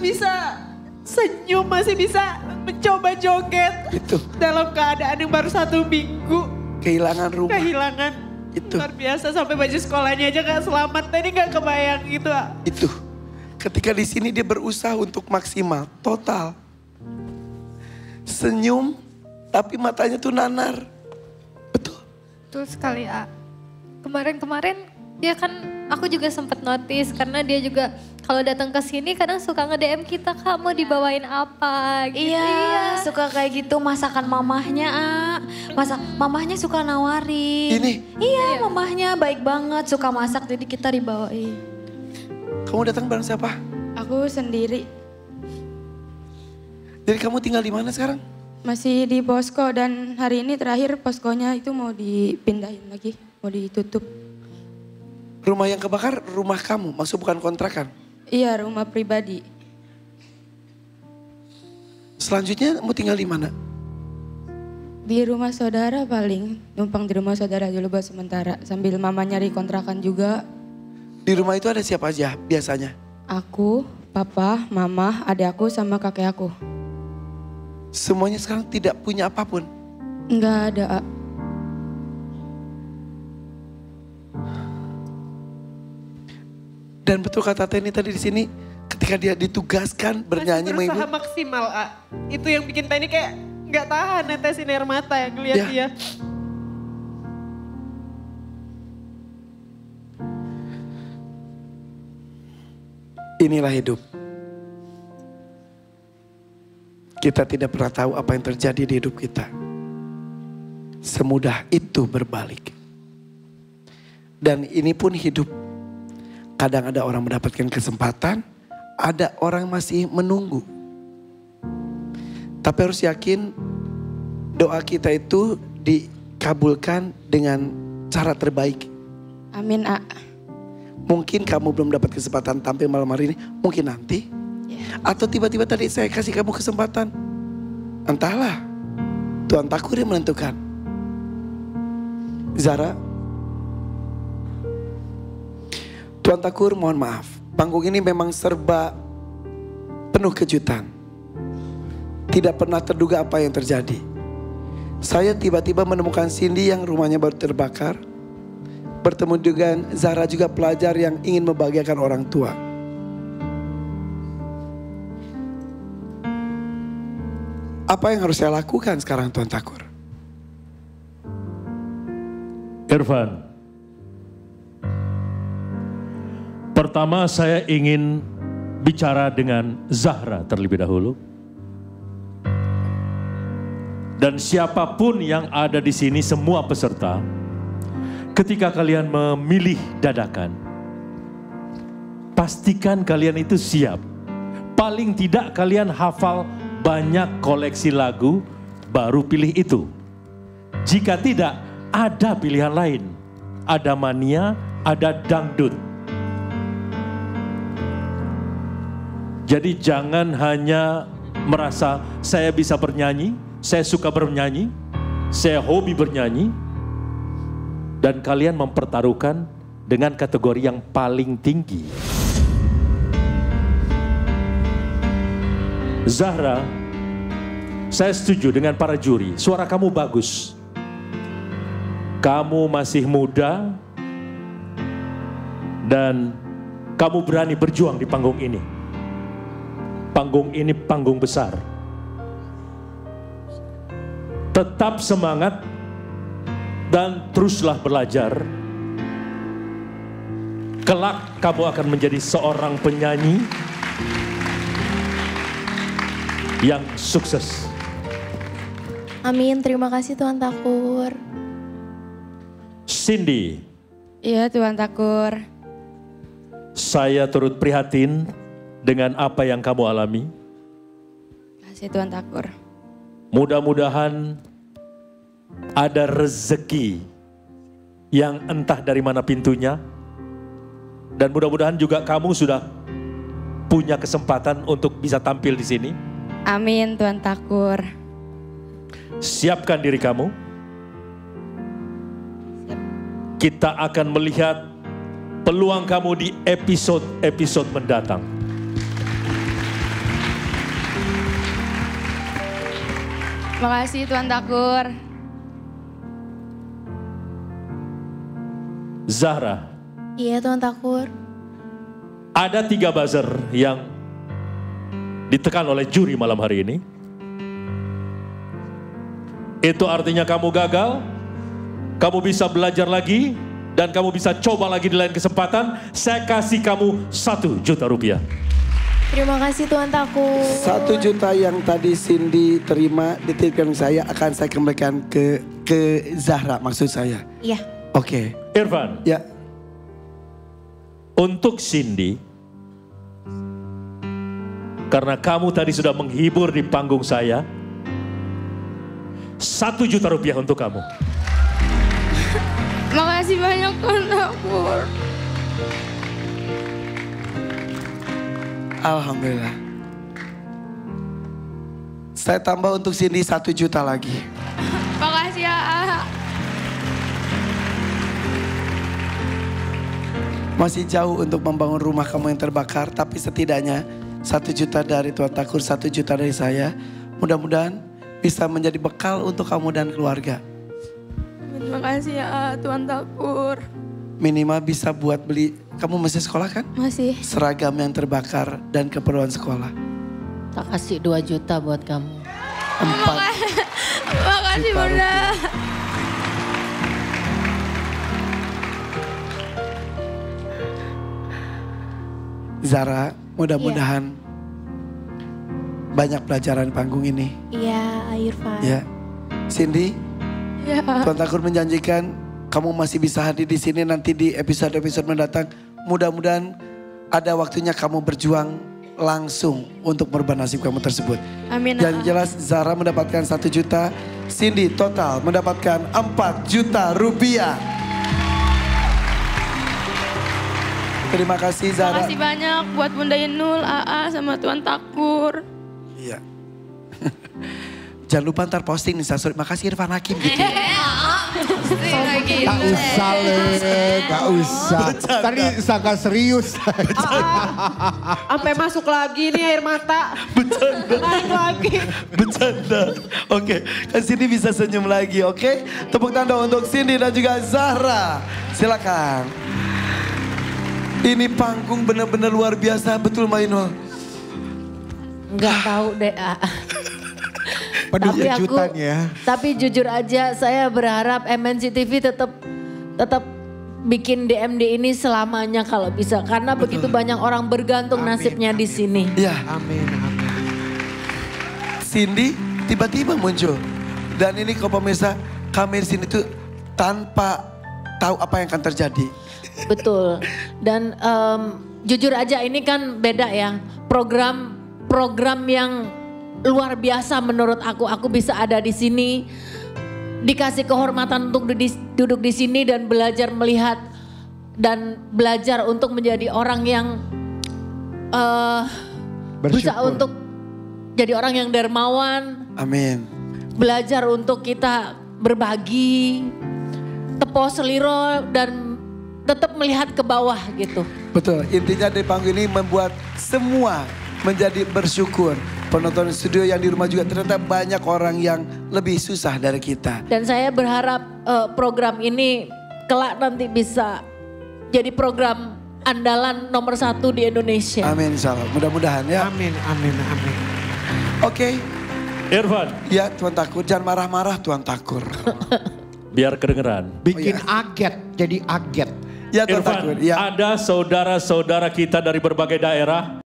bisa senyum, masih bisa mencoba joget. Itu. Dalam keadaan yang baru 1 minggu. Kehilangan rumah. Kehilangan. Itu. Luar biasa, sampai baju sekolahnya aja gak selamat. Tadi gak kebayang gitu. Itu. Ketika di sini dia berusaha untuk maksimal, total. Senyum, tapi matanya tuh nanar. Betul. Betul sekali, A. Kemarin-kemarin ya kan aku juga sempat notice karena dia juga kalau datang ke sini kadang suka nge-DM kita, Kak mau dibawain apa gitu. Iya, suka kayak gitu masakan mamahnya, mamahnya suka nawarin. Ini? Iya, mamahnya baik banget, suka masak jadi kita dibawain. Kamu datang bareng siapa? Aku sendiri. Jadi kamu tinggal di mana sekarang? Masih di posko dan hari ini terakhir poskonya itu mau dipindahin lagi, mau ditutup. Rumah yang kebakar rumah kamu, maksud bukan kontrakan? Iya, rumah pribadi. Selanjutnya mau tinggal di mana? Di rumah saudara paling, numpang di rumah saudara dulu buat sementara. Sambil mama nyari kontrakan juga. Di rumah itu ada siapa aja biasanya? Aku, papa, mama, adik aku sama kakek aku. Semuanya sekarang tidak punya apapun? Enggak ada. Dan betul kata Teni tadi di sini, ketika dia ditugaskan bernyanyi masih berusaha maksimal, itu yang bikin Teni kayak nggak tahan netesin air mata ya ngeliat dia. Inilah hidup. Kita tidak pernah tahu apa yang terjadi di hidup kita. Semudah itu berbalik. Dan ini pun hidup. Kadang ada orang mendapatkan kesempatan, ada orang masih menunggu. Tapi harus yakin doa kita itu dikabulkan dengan cara terbaik. Amin, A. Mungkin kamu belum dapat kesempatan tampil malam hari ini, mungkin nanti. Atau tiba-tiba tadi saya kasih kamu kesempatan. Entahlah, Tuhan takut yang menentukan. Zara, Tuan Takur mohon maaf, panggung ini memang serba penuh kejutan. Tidak pernah terduga apa yang terjadi. Saya tiba-tiba menemukan Cindy yang rumahnya baru terbakar. Bertemu dengan Zara juga pelajar yang ingin membahagiakan orang tua. Apa yang harus saya lakukan sekarang Tuan Takur? Irfan. Pertama saya ingin bicara dengan Zahra terlebih dahulu. Dan siapapun yang ada di sini, semua peserta, ketika kalian memilih dadakan, pastikan kalian itu siap. Paling tidak kalian hafal banyak koleksi lagu, baru pilih itu. Jika tidak, ada pilihan lain. Ada mania, ada dangdut. Jadi jangan hanya merasa saya bisa bernyanyi, saya suka bernyanyi, saya hobi bernyanyi. Dan kalian mempertaruhkan dengan kategori yang paling tinggi. Zahra, saya setuju dengan para juri, suara kamu bagus. Kamu masih muda dan kamu berani berjuang di panggung ini. Panggung ini panggung besar. Tetap semangat dan teruslah belajar. Kelak kamu akan menjadi seorang penyanyi yang sukses. Amin, terima kasih Tuan Takur. Cindy. Iya Tuan Takur. Saya turut prihatin dengan apa yang kamu alami. Terima kasih Tuan Takur. Mudah-mudahan ada rezeki yang entah dari mana pintunya. Dan mudah-mudahan juga kamu sudah punya kesempatan untuk bisa tampil di sini. Amin Tuan Takur. Siapkan diri kamu. Kita akan melihat peluang kamu di episode-episode mendatang. Makasih Tuan Takur. Zahra, Iya Tuan Takur. ada 3 buzzer yang ditekan oleh juri malam hari ini. Itu artinya kamu gagal, kamu bisa belajar lagi, dan kamu bisa coba lagi di lain kesempatan. Saya kasih kamu 1 juta rupiah. Terima kasih Tuan Takur. 1 juta yang tadi Cindy terima dititipkan saya akan saya kembalikan ke Zahra maksud saya. Iya. Oke. Irfan, Ya. untuk Cindy, karena kamu tadi sudah menghibur di panggung saya, 1 juta rupiah untuk kamu. Makasih banyak Tuan Takur. Alhamdulillah. Saya tambah untuk Cindy 1 juta lagi. Makasih ya. Masih jauh untuk membangun rumah kamu yang terbakar, tapi setidaknya 1 juta dari Tuan Takur, 1 juta dari saya. Mudah-mudahan bisa menjadi bekal untuk kamu dan keluarga. Terima kasih ya Tuan Takur. Minimal bisa buat beli, kamu masih sekolah kan? Masih. Seragam yang terbakar dan keperluan sekolah. Tak kasih 2 juta buat kamu. 4 Makasih juta Bunda. rupiah. Zara, mudah-mudahan banyak pelajaran di panggung ini. Iya Irfan. Ya, Cindy, Ya. Tuan Takur menjanjikan kamu masih bisa hadir di sini nanti di episode-episode mendatang. Mudah-mudahan ada waktunya kamu berjuang langsung untuk merubah nasib kamu tersebut. Amin. Dan jelas Zara mendapatkan 1 juta, Cindy total mendapatkan 4 juta rupiah. Terima kasih Zara. Makasih banyak buat Bunda Inul, AA sama Tuan Takur. Iya. Jangan lupa ntar posting nih story. Makasih Irfan Hakim gitu. Tak usah Le, tak usah. Tadi sangat serius. Sampai masuk lagi nih air mata. Bercanda. Naik lagi. Bercanda. Oke, kan Cindy bisa senyum lagi, oke? Tepuk tangan untuk Cindy dan juga Zahra. Silakan. Ini panggung benar-benar luar biasa, betul Mbak Inul? Enggak tahu deh. Penuh Tapi kejutan ya. Tapi jujur aja saya berharap MNC TV tetap bikin DMD ini selamanya kalau bisa. Karena begitu banyak orang bergantung nasibnya di sini. Ya, Amin, amin. Cindy tiba-tiba muncul. Dan ini kalau pemirsa, kami di sini tuh tanpa tahu apa yang akan terjadi. Betul. Dan jujur aja ini kan beda ya. Program yang luar biasa menurut aku. Aku bisa ada di sini, dikasih kehormatan untuk duduk di sini dan belajar melihat dan belajar untuk menjadi orang yang berusaha untuk jadi orang yang dermawan. Amin. Belajar untuk kita berbagi, tepo seliro dan tetap melihat ke bawah gitu. Betul, intinya dari panggung ini membuat semua menjadi bersyukur. Penonton studio yang di rumah juga ternyata banyak orang yang lebih susah dari kita. Dan saya berharap program ini kelak nanti bisa jadi program andalan nomor 1 di Indonesia. Amin insyaallah, mudah-mudahan ya. Amin, amin, amin. Oke, Irfan, ya Tuan Takur, jangan marah-marah Tuan Takur. biar kedengeran. Bikin aget, jadi aget. Ya Tuan Takur, Irfan, ya. ada saudara-saudara kita dari berbagai daerah